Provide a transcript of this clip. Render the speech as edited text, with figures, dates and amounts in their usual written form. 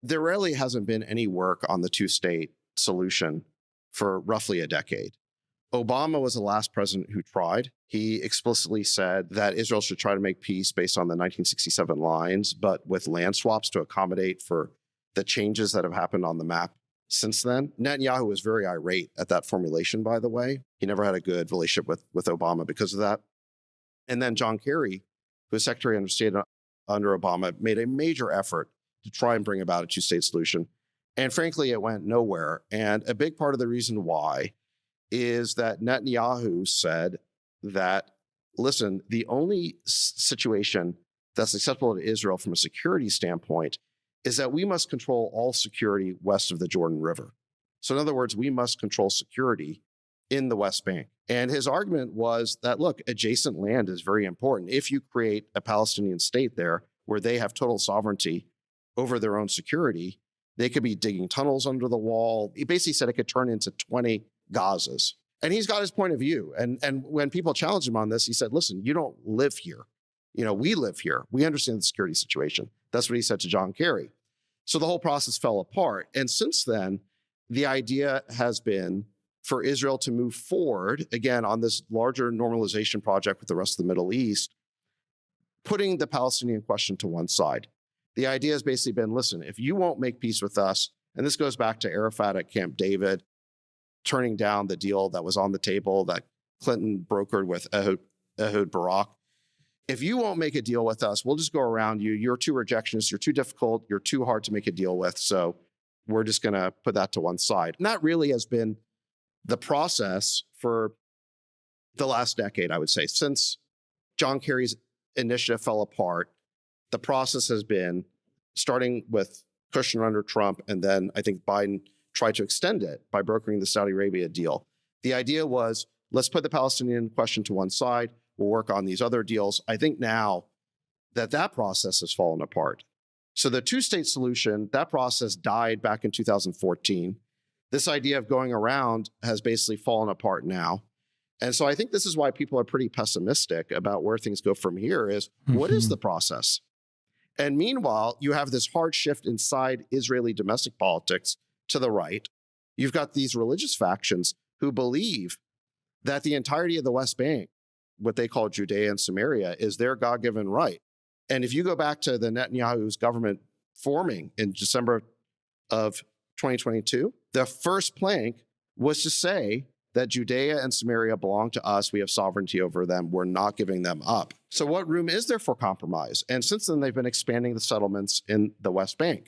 there really hasn't been any work on the two-state solution for roughly a decade. Obama was the last president who tried. He explicitly said that Israel should try to make peace based on the 1967 lines, but with land swaps to accommodate for the changes that have happened on the map since then. Netanyahu was very irate at that formulation, by the way. He never had a good relationship with Obama because of that. And then John Kerry, who was Secretary of State under Obama, made a major effort to try and bring about a two-state solution. And frankly, it went nowhere. And a big part of the reason why is that Netanyahu said that, listen, the only situation that's acceptable to Israel from a security standpoint is that we must control all security west of the Jordan River. So in other words, we must control security in the West Bank. And his argument was that, look, adjacent land is very important. If you create a Palestinian state there where they have total sovereignty over their own security, they could be digging tunnels under the wall. He basically said it could turn into 20 Gazas. And he's got his point of view. And when people challenged him on this, he said, listen, you don't live here. We live here. We understand the security situation. That's what he said to John Kerry. So the whole process fell apart. And since then, the idea has been for Israel to move forward, again, on this larger normalization project with the rest of the Middle East, putting the Palestinian question to one side. The idea has basically been, listen, if you won't make peace with us, and this goes back to Arafat at Camp David, turning down the deal that was on the table that Clinton brokered with Ehud Barak. If you won't make a deal with us, we'll just go around you. You're too rejectionist. You're too difficult. You're too hard to make a deal with. So we're just going to put that to one side. And that really has been the process for the last decade, I would say. Since John Kerry's initiative fell apart, the process has been, starting with Kushner under Trump, and then I think Biden tried to extend it by brokering the Saudi Arabia deal. The idea was, let's put the Palestinian question to one side. We'll work on these other deals. I think now that process has fallen apart. So the two-state solution, that process died back in 2014. This idea of going around has basically fallen apart now. And so I think this is why people are pretty pessimistic about where things go from here is, what is the process? And meanwhile, you have this hard shift inside Israeli domestic politics to the right. You've got these religious factions who believe that the entirety of the West Bank, what they call Judea and Samaria, is their God-given right. And if you go back to the Netanyahu's government forming in December of 2022, the first plank was to say that Judea and Samaria belong to us. We have sovereignty over them. We're not giving them up. So what room is there for compromise? And since then, they've been expanding the settlements in the West Bank.